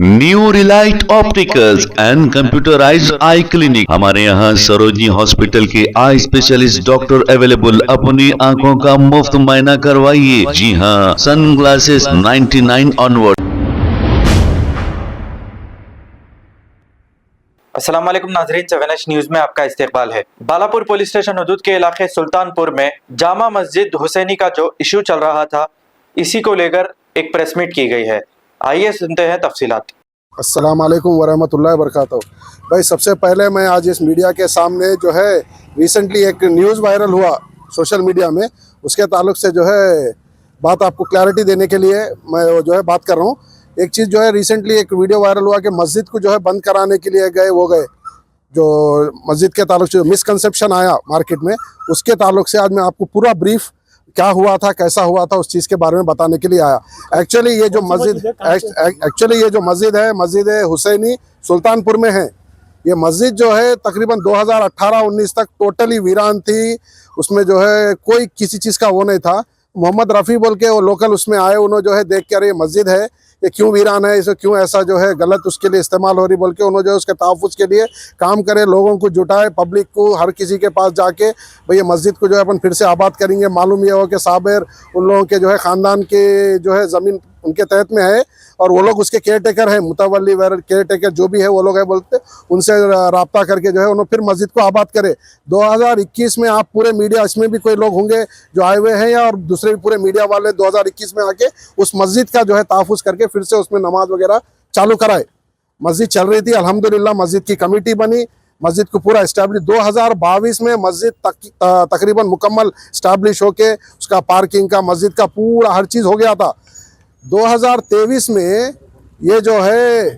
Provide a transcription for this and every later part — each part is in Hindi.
New Relight opticals and computerised I clinic. हमारे यहाँ सरोजनी हॉस्पिटल के आई स्पेशलिस्ट डॉक्टर अवेलेबल। अपनी आंखों का मुफ्त मुआयना करवाइए। जी हाँ, सन ग्लासेस 99 ऑनवर्ड। अस्सलाम वालेकुम नाज़रीन, चवेनश न्यूज़ में आपका इस्तकबाल है। बालापुर पुलिस स्टेशन हदूद के इलाके सुल्तानपुर में जामा मस्जिद हुसैनी का जो इशू चल रहा था, इसी को लेकर एक प्रेस मीट की गई है। आइए सुनते हैं तफसीलात। अस्सलाम वालेकुम वरहमतुल्लाहि वबरकातुहू। भाई, सबसे पहले मैं आज इस मीडिया के सामने जो है रिसेंटली एक न्यूज़ वायरल हुआ सोशल मीडिया में, उसके ताल्लुक से जो है बात आपको क्लैरिटी देने के लिए मैं जो है बात कर रहा हूँ। एक चीज़ जो है रिसेंटली एक वीडियो वायरल हुआ कि मस्जिद को जो है बंद कराने के लिए गए जो मस्जिद के ताल्लुक से जो मिसकंसेप्शन आया मार्केट में, उसके ताल्लुक से आज मैं आपको पूरा ब्रीफ क्या हुआ था, कैसा हुआ था, उस चीज़ के बारे में बताने के लिए आया। एक्चुअली ये जो मस्जिद है मस्जिद हुसैनी सुल्तानपुर में है। ये मस्जिद जो है तकरीबन 2018-19 तक टोटली वीरान थी। उसमें जो है कोई किसी चीज़ का वो नहीं था। मोहम्मद रफ़ी बोल के वो लोकल उसमें आए, उन्होंने जो है देख के अरे ये मस्जिद है, ये क्यों वीरान है, इसे क्यों ऐसा जो है गलत उसके लिए इस्तेमाल हो रही बोल के उन्होंने जो है उसके तहफ़्फ़ुज़ के लिए काम करे, लोगों को जुटाए, पब्लिक को, हर किसी के पास जाके भाई ये मस्जिद को जो है अपन फिर से आबाद करेंगे। मालूम ये हो कि साबिर उन लोगों के जो है ख़ानदान के जो है ज़मीन उनके तहत में है और वो लोग उसके केयर टेकर हैं, मुतवल्ली केयर टेकर जो भी है वो लोग है बोलते, उनसे रब्ता करके जो है उन्होंने फिर मस्जिद को आबाद करे। 2021 में आप पूरे मीडिया, इसमें भी कोई लोग होंगे जो आए हुए हैं या और दूसरे भी पूरे मीडिया वाले 2021 में आके उस मस्जिद का जो है तहफ़्फ़ुज़ करके फिर से उसमें नमाज वगैरह चालू कराए। मस्जिद चल रही थी, अल्हम्दुलिल्लाह मस्जिद की कमेटी बनी, मस्जिद को पूरा इस्टेब्लिश 2022 में मस्जिद तकरीबन मुकम्मल इस्टेब्लिश होके उसका पार्किंग का, मस्जिद का पूरा हर चीज़ हो गया था। 2023 में ये जो है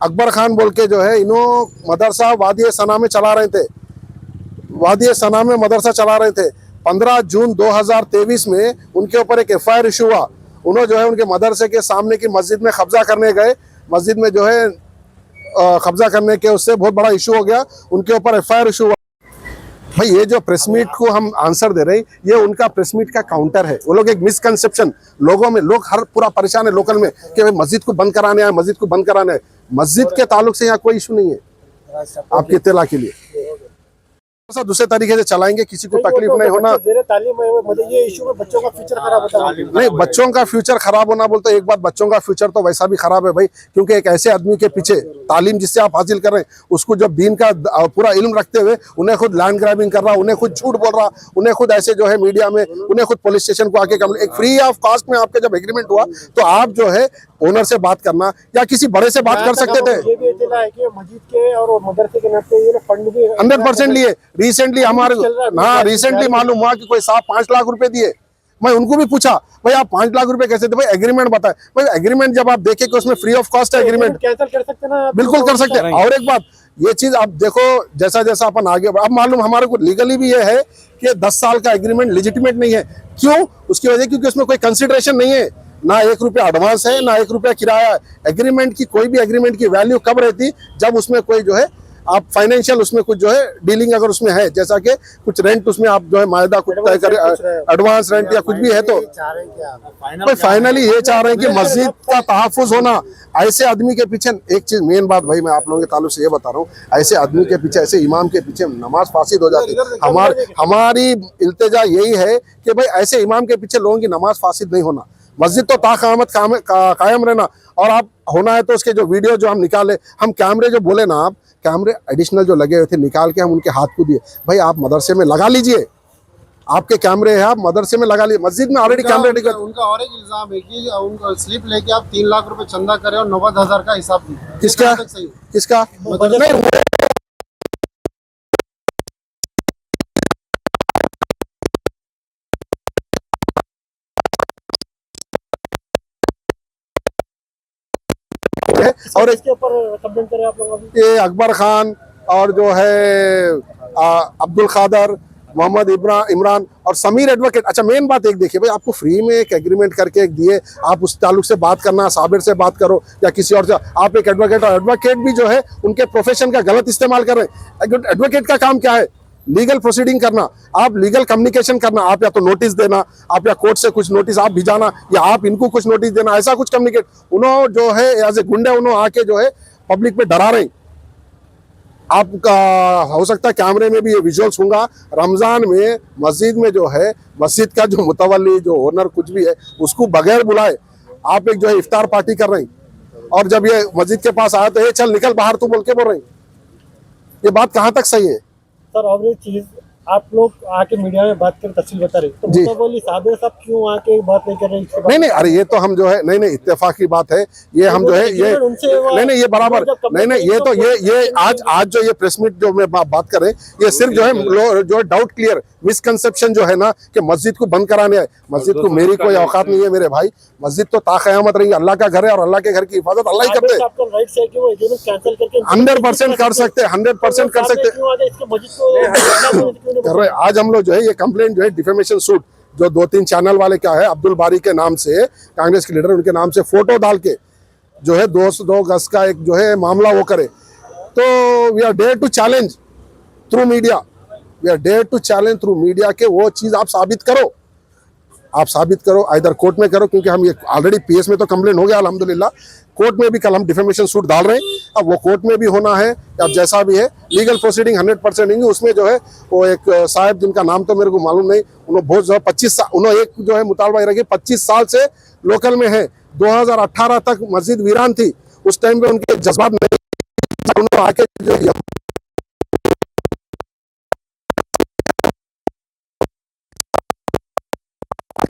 अकबर खान बोल के जो है इन्हों मदरसा वादी सना में चला रहे थे, वादी सना में मदरसा चला रहे थे। 15 जून 2023 में उनके ऊपर एक FIR इशू हुआ। उन्होंने जो है उनके मदरसे के सामने की मस्जिद में कब्जा करने गए, मस्जिद में जो है कब्जा करने के उससे बहुत बड़ा इशू हो गया, उनके ऊपर FIR इशू हुआ। भाई ये जो प्रेस मीट को हम आंसर दे रहे हैं, ये उनका प्रेस मीट का काउंटर है। वो लोग एक मिसकंसेप्शन लोगों में, लोग हर पूरा परेशान है लोकल में कि भाई मस्जिद को बंद कराने आए, मस्जिद को बंद कराने आए। मस्जिद के ताल्लुक से यहाँ कोई इशू नहीं है। आपकी इत्तला के लिए दूसरे तरीके से चलाएंगे, किसी को तकलीफ नहीं होना। ये इशू में बच्चों का फ्यूचर खराब होता है। नहीं, बच्चों का फ्यूचर खराब होना बोलते एक बात, बच्चों का फ्यूचर तो वैसा भी खराब है भाई, क्योंकि एक ऐसे आदमी के पीछे तालीम जिससे आप हासिल कर रहे हैं, उसको जब दीन का पूरा इल्म रखते हुए उन्हें खुद लैंड ग्रैबिंग कर रहा, उन्हें खुद झूठ बोल रहा, उन्हें खुद ऐसे जो है मीडिया में, उन्हें खुद पुलिस स्टेशन को आके एक फ्री ऑफ कॉस्ट में आपके जब एग्रीमेंट हुआ तो आप जो है ओनर से बात करना या किसी बड़े से बात कर सकते थे। ये भी इत्तला है कि मस्जिद के और मदरसे के नाते ये फंड भी 100% लिए। रिसेंटली हमारे रिसेंटली मालूम हुआ कि कोई साहब 5 लाख रुपए दिए। मैं उनको भी पूछा भाई आप 5 लाख रुपए कैसे थे? भाई एग्रीमेंट बताए। भाई एग्रीमेंट जब आप देखें कि उसमें फ्री ऑफ कॉस्ट है एग्रीमेंट, कैंसिल कर सकते ना, बिल्कुल कर सकते हैं। और एक बात, ये चीज आप देखो जैसा जैसा अपन आगे, अब मालूम हमारे को लीगली भी ये है कि 10 साल का एग्रीमेंट लेजिटिमेट नहीं है। क्यों? उसकी वजह क्योंकि उसमें कोई कंसिडरेशन नहीं है, ना 1 रुपया एडवांस है, ना 1 रुपया किराया है। एग्रीमेंट की कोई भी एग्रीमेंट की वैल्यू कब रहती? जब उसमें कोई जो है आप फाइनेंशियल उसमें कुछ जो है डीलिंग अगर उसमें है, जैसा कि कुछ रेंट उसमें आप जो है मायदा कुछ तय करें, एडवांस रेंट या कुछ भी है, तो फाइनली ये चाह रहे हैं कि मस्जिद का तहफ़्फ़ुज़ होना। ऐसे आदमी के पीछे एक चीज मेन बात भाई मैं आप लोगों के ताल्लुक से ये बता रहा हूँ, ऐसे आदमी के पीछे, ऐसे इमाम के पीछे नमाज फासिद हो जाती है। हमारी इल्तिजा यही है कि भाई ऐसे इमाम के पीछे लोगों की नमाज फासिद नहीं होना। मस्जिद तो ताक़यामत कायम रहना। और आप होना है तो उसके जो वीडियो जो हम निकाले, हम कैमरे जो बोले ना, आप कैमरे एडिशनल जो लगे हुए थे निकाल के हम उनके हाथ को दिए। भाई आप मदरसे में लगा लीजिए, आपके कैमरे हैं, आप मदरसे में लगा लीजिए। मस्जिद में ऑलरेडी कैमरे। उनका और एक इल्जाम है कि उनको स्लिप लेके आप 3 लाख रुपए चंदा करें और 90,000 का हिसाब दें। किसका? नहीं, और इसके ऊपर कंप्लेंट करें आप लोग। ये अकबर खान और जो है अब्दुल खादर, मोहम्मद इमरान और समीर एडवोकेट। अच्छा मेन बात एक देखिए भाई, आपको फ्री में एक एग्रीमेंट करके एक दिए, आप उस ताल्लुक से बात करना, साबिर से बात करो या किसी और से। आप एक एडवोकेट, और एडवोकेट भी जो है उनके प्रोफेशन का गलत इस्तेमाल कर रहे हैं। एडवोकेट का काम क्या है? लीगल प्रोसीडिंग करना, आप लीगल कम्युनिकेशन करना, आप या तो नोटिस देना, आप या कोर्ट से कुछ नोटिस आप भिजाना, या आप इनको कुछ नोटिस देना, ऐसा कुछ कम्युनिकेट। उन्होंने जो है एज ए गुंडे उन्होंने आके जो है पब्लिक पे डरा रहे। आपका हो सकता है कैमरे में भी ये विजुअल्स होगा, रमजान में मस्जिद में जो है, मस्जिद का जो मुतवल्ली जो ओनर कुछ भी है उसको बगैर बुलाए आप एक जो है इफ्तार पार्टी कर रहे हैं, और जब ये मस्जिद के पास आया तो ये चल निकल बाहर तू बोल के बोल रहे हैं। ये बात कहाँ तक सही है? सर और एक चीज, आप लोग आके मीडिया में बात कर तफसील बता रहे, तो जी। मुतवल्ली साबिर साहब क्यों आके बात नहीं कर रहे इसके बारे में? नहीं, अरे ये तो हम जो है नहीं इत्तेफाक की बात है, ये हम जो है ये नहीं ये बराबर नहीं ये तो ये आज जो ये प्रेस मीट जो मैं बात कर रहे हैं, ये सिर्फ जो है जो डाउट क्लियर मिसकंसेप्शन जो है ना कि मस्जिद को बंद कराने आए। मस्जिद को मेरी कोई औकात नहीं है मेरे भाई, मस्जिद तो ताक़यामत रहेगी, अल्लाह का घर है और अल्लाह के घर की हिफाजत अल्लाह ही करते हैं। 100% कर सकते हैं, 100% कर सकते कर रहे। आज हम लोग जो है ये कंप्लेंट जो है डिफेमेशन सूट जो 2-3 चैनल वाले क्या है अब्दुल बारी के नाम से, कांग्रेस के लीडर उनके नाम से फोटो डाल के जो है 2 गज का एक जो है मामला वो करे, तो we are dare to challenge through media, we are dare to challenge through media के वो चीज आप साबित करो, आप साबित करो, इधर कोर्ट में करो, क्योंकि हम ये ऑलरेडी पीएस में तो कंप्लेंट हो गया अल्हम्दुलिल्लाह, कोर्ट में भी कल हम डिफेमेशन सूट डाल रहे हैं। अब वो कोर्ट में भी होना है, अब जैसा भी है लीगल प्रोसीडिंग 100% होंगी। उसमें जो है वो एक साहब जिनका नाम तो मेरे को मालूम नहीं, उन्होंने बहुत जो 25 साल उन्होंने एक जो है मुतालबा रखे 25 साल से लोकल में है, 2018 तक मस्जिद वीरान थी, उस टाइम पे उनके जज्बात नहीं, उन्होंने आके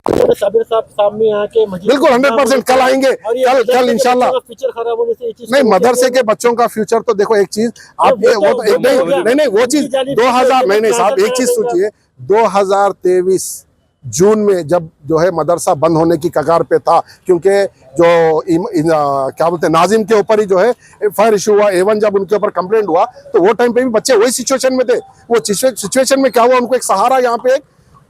जो साबिर साहब सामने आके बिल्कुल 100% कल आएंगे, कल इंशाल्लाह। फ्यूचर खराब होने से नहीं, मदरसे के बच्चों का फ्यूचर तो देखो एक चीज आप ये वो तो एक नहीं वो चीज 2000 नहीं साहब एक चीज सोचिए, 2023 जून में जब जो है मदरसा बंद होने की कगार पे था, क्योंकि जो क्या बोलते हैं नाजिम के ऊपर ही जो है फायर इशू हुआ, A1 जब उनके ऊपर कंप्लेंट हुआ तो वो टाइम पे भी बच्चे वही सिचुएशन में थे। वो सिचुएशन में क्या हुआ, उनको एक सहारा यहाँ पे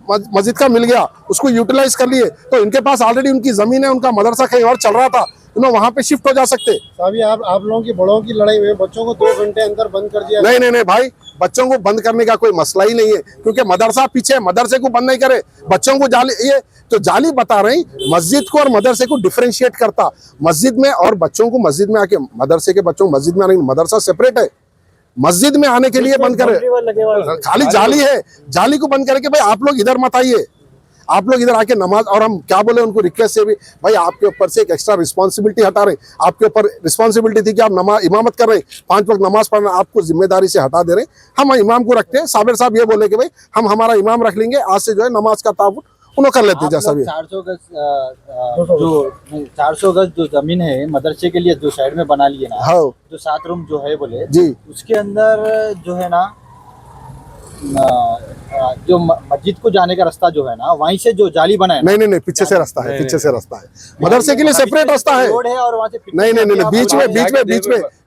मस्जिद का मिल गया, उसको यूटिलाइज कर लिए, तो इनके पास ऑलरेडी उनकी जमीन है, उनका मदरसा कहीं और चल रहा था, उन्हें वहां पे शिफ्ट हो जा सकते। अभी आप लोगों की बड़ों की लड़ाई में बच्चों को 2 घंटे अंदर बंद कर दिया। नहीं भाई, बच्चों को बंद करने का कोई मसला ही नहीं है, क्योंकि मदरसा पीछे, मदरसे को बंद नहीं करे, बच्चों को जाली, ये तो जाली बता रहे हैं मस्जिद को और मदरसे को डिफरेंशिएट करता, मस्जिद में और बच्चों को मस्जिद में आके, मदरसे के बच्चों को मस्जिद में आने, मदरसा सेपरेट है, मस्जिद में आने के लिए बंद करे, खाली जाली है, जाली को बंद करके भाई आप लोग इधर मत आइए, आप लोग इधर आके नमाज, और हम क्या बोले उनको रिक्वेस्ट से भी भाई आपके ऊपर से एक एक्स्ट्रा रिस्पांसिबिलिटी हटा रहे हैं, आपके ऊपर रिस्पांसिबिलिटी थी कि आप नमाज इमामत कर रहे हैं, 5 वक्त नमाज पढ़ना, आपको जिम्मेदारी से हटा दे रहे हैं। हम इमाम को रखते हैं, साबिर साहब ये बोले कि भाई हम हमारा इमाम रख लेंगे, आज से जो है नमाज का ताबूत उन्होंने कर लेते हैं। जैसा भी 400 गज जो जमीन है मदरसे के लिए जो साइड में बना लिए ना, हाँ जो 7 रूम जो है बोले जी, उसके अंदर जो है ना जो मस्जिद को जाने का रास्ता जो है ना, वहीं से जो जाली बना है, नहीं पीछे से रास्ता है, पीछे से रास्ता है, मदरसे के लिए सेपरेट रास्ता है, रोड है और वहाँ से नहीं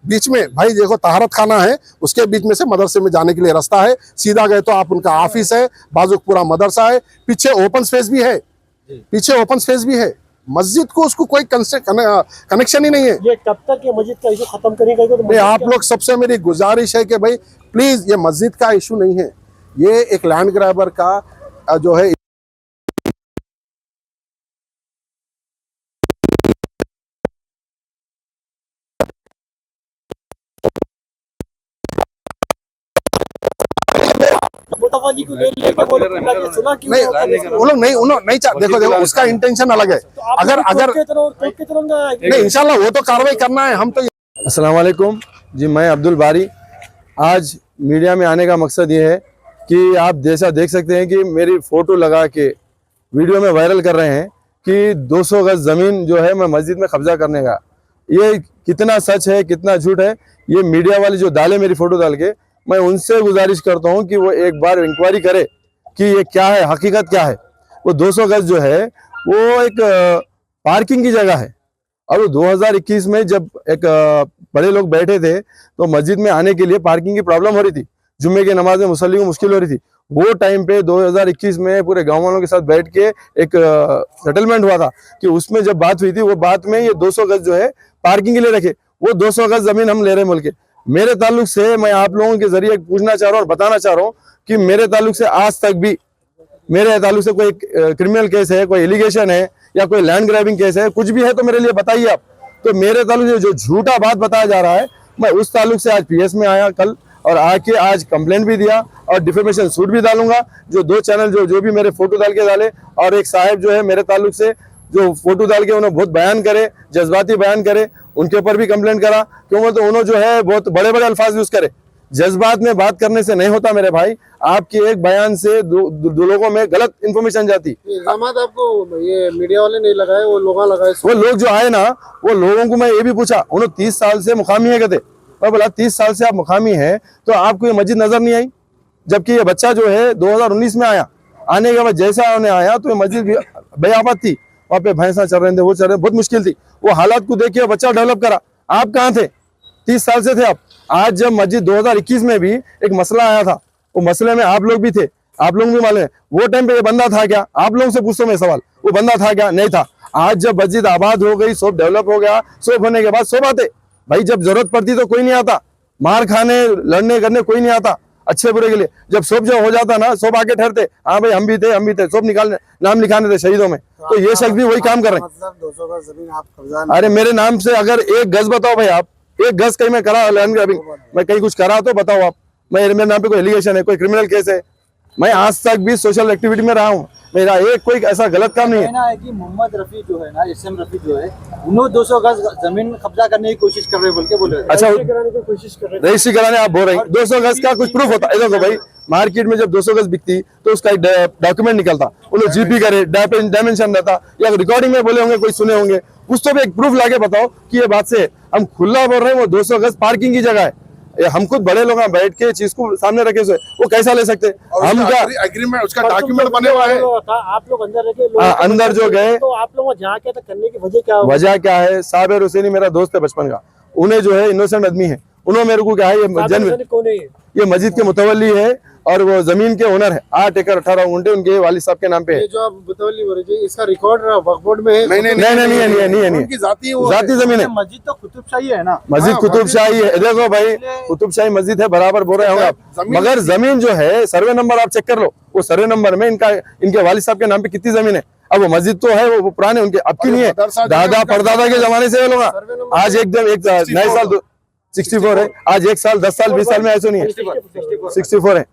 बीच में भाई देखो तहारत खाना है, उसके बीच में से मदरसे में जाने के लिए रास्ता है, सीधा गए तो आप उनका ऑफिस है, बाजू पूरा मदरसा है, पीछे ओपन स्पेस भी है, पीछे ओपन स्पेस भी है, मस्जिद को उसको कोई कनेक्शन ही नहीं है। ये कब तक ये मस्जिद का इशू खत्म करेगा? तो आप लोग सबसे मेरी गुजारिश है कि भाई प्लीज, ये मस्जिद का इशू नहीं है, ये एक लैंड ग्रैबर का जो है मुतवल्ली को ले लेके वो लोग लाके सुना क्यों? नहीं, वो लोग नहीं देखो उसका इंटेंशन अलग है। अगर नहीं इंशाल्लाह वो तो कार्रवाई करना है, हम तो। अस्सलाम वालेकुम जी, मैं अब्दुल बारी। आज मीडिया में आने का मकसद ये है कि आप जैसा देख सकते हैं कि मेरी फ़ोटो लगा के वीडियो में वायरल कर रहे हैं कि 200 गज ज़मीन जो है मैं मस्जिद में कब्जा करने का, ये कितना सच है कितना झूठ है, ये मीडिया वाले जो डाले मेरी फ़ोटो डाल के, मैं उनसे गुजारिश करता हूं कि वो एक बार इंक्वायरी करे कि ये क्या है, हकीकत क्या है। वो 200 गज जो है वो एक पार्किंग की जगह है, और 2021 में जब एक बड़े लोग बैठे थे तो मस्जिद में आने के लिए पार्किंग की प्रॉब्लम हो रही थी, जुम्मे की नमाज में मुसल्ली को मुश्किल हो रही थी। वो टाइम पे 2021 में पूरे गांव वालों के साथ बैठ के एक सेटलमेंट हुआ था कि उसमें जब बात हुई थी, वो बात में ये 200 गज जो है पार्किंग के लिए रखे, वो 200 गज जमीन हम ले रहे हैं बोल के। मेरे ताल्लुक से मैं आप लोगों के जरिए पूछना चाह रहा हूँ और बताना चाह रहा हूँ कि मेरे ताल्लुक से आज तक भी मेरे ताल्लुक से कोई क्रिमिनल केस है, कोई एलिगेशन है या कोई लैंड ग्रैबिंग केस है, कुछ भी है तो मेरे लिए बताइए आप। तो मेरे ताल्लुक से जो झूठा बात बताया जा रहा है, मैं उस ताल्लुक से आज पीएस में आया कल और आके आज कंप्लेंट भी दिया और डिफेमेशन सूट भी डालूंगा। जो 2 चैनल जो भी मेरे फोटो डाल के डाले और एक साहब जो है मेरे ताल्लुक से जो फोटो डाल के उन्होंने बहुत बयान करे, जज्बाती बयान करे, उनके ऊपर भी कंप्लेंट करा। क्यों तो उन्होंने जो है बहुत बड़े बड़े अल्फाज यूज करे। जज्बात में बात करने से नहीं होता मेरे भाई, आपके एक बयान से दो लोगों में गलत इन्फॉर्मेशन जाती। इल्जाम आपको ये मीडिया वाले नहीं लगाए, वो लोग लगाए। वो लोग जो आए ना, वो लोगों को मैं ये भी पूछा, उन्होंने 30 साल से मुकामी है कहते। मैं बोला 30 साल से आप मुकामी है तो आपको ये मस्जिद नजर नहीं आई? जबकि ये बच्चा जो है 2019 में आया, आने के बाद जैसा उन्हें आया तो ये मस्जिद बेआबाद थी, वहाँ पे भैंसा चल रहे थे, वो चल रहे, बहुत मुश्किल थी। वो हालात को देख के बच्चा डेवलप करा। आप कहाँ थे? 30 साल से थे आप। आज जब मस्जिद 2021 में भी एक मसला आया था, वो मसले में आप लोग भी थे, आप लोग भी मालूम है वो टाइम पे ये बंदा था क्या? आप लोगों से पूछता हूं मैं सवाल, वो बंदा था क्या? नहीं था। आज जब मस्जिद आबाद हो गई, सब डेवलप हो गया, सब होने के बाद सब आते भाई। जब जरूरत पड़ती तो कोई नहीं आता, मार खाने लड़ने करने कोई नहीं आता, अच्छे बुरे के लिए। जब सब जो हो जाता ना, सब आके ठहरते, हाँ भाई हम भी थे, सब निकालने नाम लिखाने थे शहीदों में। तो ये शख्स भी वही काम कर रहे हैं। मतलब 200 गज जमीन आप कब्जा। अरे मेरे नाम से अगर 1 गज बताओ भाई, आप 1 गज कहीं मैं करा लैंड ग्रैबिंग, मैं कहीं कुछ करा तो बताओ आप। मेरे नाम पे कोई एलिगेशन है, कोई क्रिमिनल केस है? मैं आज तक भी सोशल एक्टिविटी में रहा हूँ, मेरा एक कोई ऐसा गलत काम नहीं है। कहना है कि मोहम्मद रफी जो है ना, एसएम रफी जो है, उन्होंने 200 गज जमीन कब्जा करने की कोशिश कर रहे हैं बोले। अच्छा, कराने की कोशिश कर रहे थे। रजिस्ट्री कराने आप बोल रहे हैं, 200 गज का कुछ प्रूफ होता है? देखो भाई, मार्केट में जब 200 गज बिकती तो उसका एक डॉक्यूमेंट निकलता, उन्हें जीपी करे, डायमेंशन रहता, या रिकॉर्डिंग में बोले होंगे, कोई सुने होंगे, कुछ तो भी एक प्रूफ लाके बताओ कि ये बात से हम खुला बोल रहे हैं। वो 200 गज पार्किंग की जगह है, हम खुद बड़े लोग बैठ के चीज को सामने रखे हुए, वो कैसा ले सकते? हम क्या एग्रीमेंट, उसका डॉक्यूमेंट बने हुआ है। आप लोग अंदर रखे, अंदर जो गए, तो आप लोग जहाँ क्या था करने की वजह क्या है? साबिर हुसैनी मेरा दोस्त है बचपन का, उन्हें जो है इनोसेंट आदमी है, उन्होंने मेरे को क्या है, ये मस्जिद के मुतवल्ली है और वो जमीन के ओनर है। 8 एकड़ 18 गुंठे उनके वालिद साहब के नाम पे है। ये जो आप मुतवल्ली बोल रहे हैं, इसका रिकॉर्ड वक्फ बोर्ड में है? नहीं, उनकी जाती जमीन है। मस्जिद तो कुतुबशाही है ना, मस्जिद कुतुबशाही है। देखो भाई, कुतुबशाही मस्जिद है, बराबर बोल रहे होंगे आप, मगर जमीन जो है, सर्वे नंबर आप चेक कर लो, वो सर्वे नंबर में इनके वालिद साहब के नाम पे कितनी जमीन है। अब वो मस्जिद तो है, वो पुराने उनके, अब की नहीं है, दादा परदादा के जमाने से लोग। आज एकदम एक नए साल 64 है, आज 1 साल 10 साल 20 साल में ऐसा नहीं है, 64 है।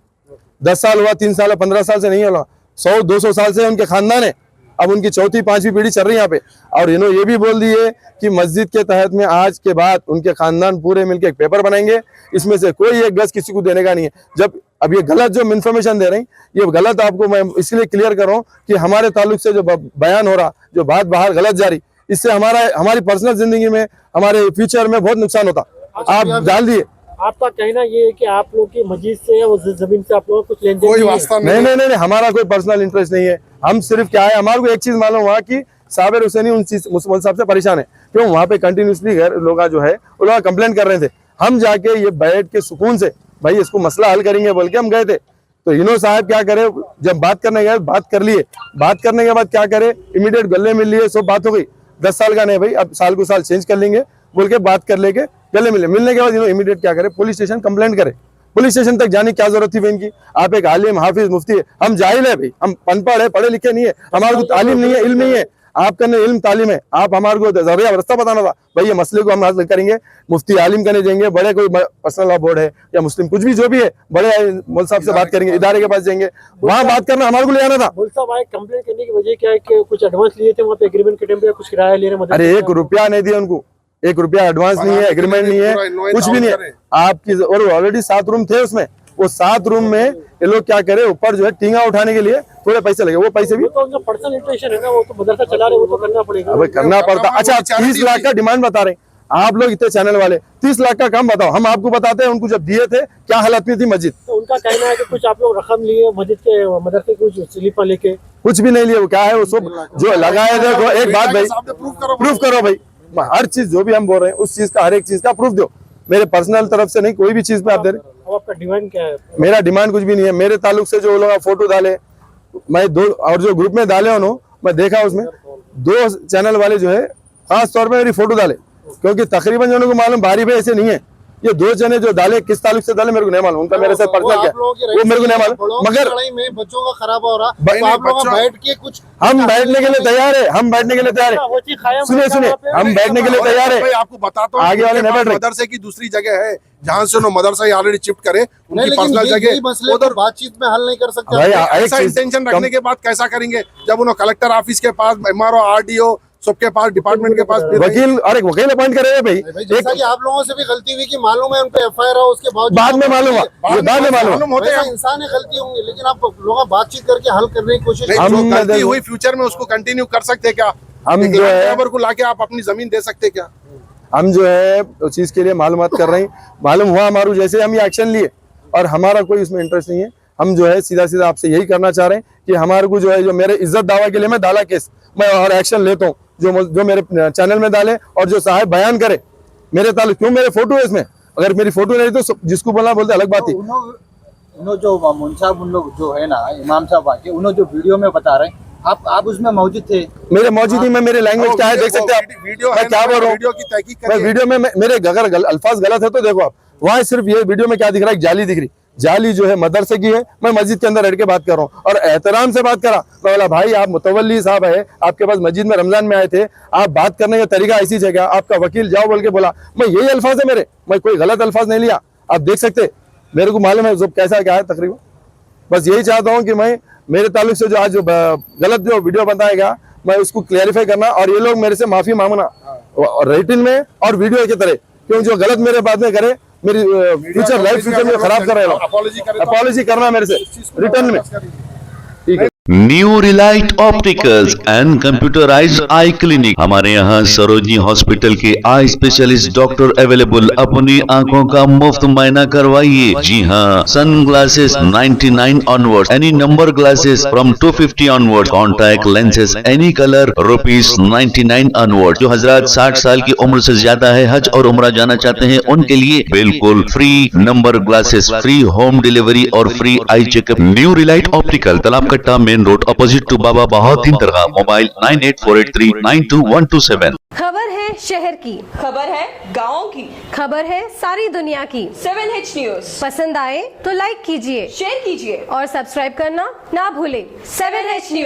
10 साल हुआ, 3 साल 15 साल से नहीं है, 100-200 साल से उनके खानदान है। अब उनकी 4थी 5वीं पीढ़ी चल रही है यहाँ पे। और इन्होंने ये भी बोल दिए कि मस्जिद के तहत में आज के बाद उनके खानदान पूरे मिलकर एक पेपर बनाएंगे, इसमें से कोई 1 गज किसी को देने का नहीं है। जब अब ये गलत जो इन्फॉर्मेशन दे रही, ये गलत आपको मैं इसलिए क्लियर कर रहा हूँ कि हमारे ताल्लुक से जो बयान हो रहा, जो बात बाहर गलत जा रही, इससे हमारी पर्सनल जिंदगी में, हमारे फ्यूचर में बहुत नुकसान होता। आप डाल दिए। आपका कहना ये है कि आप लोग की मस्जिद से या जमीन से आप लोगों को कुछ लेन देन कोई वास्ता नहीं, हमारा कोई पर्सनल इंटरेस्ट नहीं है। हम सिर्फ क्या है, हमारे को एक चीज मालूम हुआ कि साबिर हुसैनी उन मुसलमान साहब से परेशान है। क्यों? वहाँ पे कंटिन्यूसली लोग जो है वो लोग कंप्लेंट कर रहे थे। हम जाके ये बैठ के सुकून से भाई इसको मसला हल करेंगे बोल के हम गए थे। तो इन्हों साहब क्या करे, जब बात करने गए, बात कर लिए, बात करने के बाद क्या करे, इमीडिएट गले मिल लिए, सब बात हो गई। 10 साल का नहीं भाई, अब साल को साल चेंज कर लेंगे बोल के बात कर लेके गले मिलने के बाद इन्होंने इमीडिएट क्या करे, पुलिस स्टेशन कंप्लेंट करे। पुलिस स्टेशन तक जाने की क्या जरूरत थी इनकी? आप एक आलिम, हाफिज, मुफ्ती है, हम जाहिल है भाई, हम अनपढ़ है, पढ़े लिखे नहीं है, हमारे को तालीम नहीं है, इल्म नहीं है। आपका इल्म तालीम है, आप हमारे को जरिया रास्ता बताना था भाई, ये मसले को हम हल करेंगे, मुफ्ती आलिम करने देंगे, बड़े कोई पर्सनल लॉ बोर्ड है या मुस्लिम कुछ भी जो भी है, बड़े मौल साहब से बात करेंगे, इदारे के पास जाएंगे, वहाँ बात करना हमारे को ले आना था। मौल साहब आए कंप्लेंट करने की वजह क्या है कि कुछ एडवांस लिए थे वहाँ पे एग्रीमेंट के टाइम पे, कुछ किराया ले रहे? अरे 1 रुपया नहीं दिया उनको, 1 रुपया एडवांस नहीं है, एग्रीमेंट नहीं है, कुछ भी नहीं है आपकी। और ऑलरेडी 7 रूम थे उसमें, वो 7 रूम में ये लोग क्या करे, ऊपर जो है टींगा उठाने के लिए थोड़े पैसे लगे, वो पैसे भी तो उनका पर्सनल इंटरेस्ट है ना, वो तो मदरसा चला रहे, वो तो करना पड़ेगा। अब करना पड़ता। अच्छा 30 लाख का डिमांड बता रहे आप लोग, इतने चैनल वाले 30 लाख का काम बताओ, हम आपको बताते हैं उनको जब दिए थे क्या हालत में थी मस्जिद। तो उनका कहना है कि कुछ आप लोग रकम लिए मस्जिद के, मदरसे कुछ स्लिप लेके, कुछ भी नहीं लिए। वो क्या है, वो सब जो लगाए थे। एक बात भाई, प्रूफ करो भाई, हर चीज जो भी हम बोल रहे हैं उस चीज का, हर एक चीज का प्रूफ दो। मेरे पर्सनल तरफ से नहीं, कोई भी चीज पे आप दे रहे। अब आपका डिमांड क्या है? मेरा डिमांड कुछ भी नहीं है। मेरे ताल्लुक से जो लोग फोटो डाले, मैं 2 और जो ग्रुप में डाले उन्होंने, मैं देखा उसमें 2 चैनल वाले जो है खास तौर पे मेरी फोटो डाले, क्योंकि तकरीबन जो उनको मालूम बारी पे ऐसे नहीं है, ये 2 जने जो डाले किस ताल्लुक से डाले मेरे को नहीं मालूम, उनका मेरे साथ पर्सनल क्या वो मेरे को नहीं मालूम, मगर लड़ाई में बच्चों का खराब हो रहा भाई तो आप लोग बैठ के कुछ हम बैठने के लिए तैयार है, हम बैठने के लिए तैयार है। सुनिए सुनिए, हम बैठने के लिए तैयार भाई है। आपको बताता हूँ, आगे वाले उनके नहीं पास बैठ रहे। मदरसे की दूसरी जगह है जहाँ से उन्होंने मदरसा ऑलरेडी शिफ्ट करे, नहीं, उनकी लेकिन पर्सनल यही जगह मसले उधर। को बातचीत में हल नहीं कर सकते भाई आप। एक ऐसा चीज इंटेंशन रखने के बाद कैसा करेंगे जब उन्होंने कलेक्टर ऑफिस के पास, MRO, RDO सबके पास, डिपार्टमेंट के पास फिर रही। वकील और एक वकील अपॉइंट करेंगे भाई, भाई जैसा कि आप लोगों से भी गलती हुई कि मालूम है उन पे FIR हो, उसके बाद में मालूम हुआ, ये बाद में मालूम होते वैसा हैं। इंसान है, गलती होंगी, लेकिन आप लोग बातचीत करके हल करने की कोशिश नहीं, हम जो गलती देखो- हुई फ्यूचर में उसको कंटिन्यू कर सकते क्या? हम एक जो लैंड है- ग्रैबर को लाके आप अपनी जमीन दे सकते क्या? हम जो है उस चीज के लिए मालूमात कर रहे हैं, मालूम हुआ हमारू जैसे हम ये एक्शन लिए और हमारा कोई इसमें इंटरेस्ट नहीं है। हम जो है सीधा सीधा आपसे यही करना चाह रहे हैं कि हमारे को जो है, जो मेरे इज्जत दावा के लिए मैं डाला केस मैं और एक्शन लेता हूँ, जो मेरे चैनल में डाले और जो साहब बयान करे मेरे ताल्लुक, क्यों मेरे फोटो है इसमें, अगर मेरी फोटो नहीं तो जिसको बोलना बोलते अलग बात थी। उन्होंने जो मुन साहब उन लोग जो है ना इमाम साहब आके उन्होंने जो वीडियो में बता रहे हैं, आप उसमें मौजूद थे। मेरे मौजूदगी में मेरे लैंग्वेज क्या है देख सकते हैं आप, वीडियो मैं क्या बोल रहा हूँ, वीडियो की तहकीक मैं करिए। वीडियो में मेरे अगर अल्फाज गलत है तो देखो आप, वहाँ सिर्फ ये वीडियो में क्या दिख रहा है, एक जाली दिख रही, जाली जो है मदरसे की है, मैं मस्जिद के अंदर बैठ के बात कर रहा हूँ और एहतराम से बात करा। मैं बोला भाई आप मुतवल्ली साहब है, आपके पास मस्जिद में रमजान में आए थे, आप बात करने का तरीका ऐसी जगह, आपका वकील जाओ बोल के बोला, मैं यही अल्फाज है मेरे, मैं कोई गलत अल्फाज नहीं लिया, आप देख सकते, मेरे को मालूम है जो कैसा क्या है तकरीबन। बस यही चाहता हूँ कि मैं मेरे ताल्लुक से जो आज जो गलत जो वीडियो बताएगा मैं उसको क्लैरिफाई करना और ये लोग मेरे से माफी मांगना रिटन में और वीडियो की तरह, क्योंकि जो गलत मेरे बाद में करे मेरी फ्यूचर लाइफ फ्यूचर में खराब कर रहे हो, अपॉलॉजी करना मेरे से रिटर्न में, ठीक है। New Relight opticals and computerised I clinic, हमारे यहाँ सरोजनी हॉस्पिटल के आई स्पेशलिस्ट डॉक्टर अवेलेबल, अपनी आंखों का मुफ्त मायना करवाइए। जी हाँ, sun glasses 99 onward, any number glasses from 250 onward, contact lenses any colour ₹99 onward. जो हजरात 60 साल की उम्र से ज्यादा है, हज और उम्रा जाना चाहते हैं, उनके लिए बिल्कुल free number glasses, free home delivery और free eye checkup. New Relight optical, Talab Katta, main road, opposite to Baba Bahauddin दरगाह। मोबाइल 9848392127। खबर है शहर की, खबर है गाँव की, खबर है सारी दुनिया की। 7H न्यूज पसंद आए तो लाइक कीजिए, शेयर कीजिए और सब्सक्राइब करना ना भूलें। 7H news.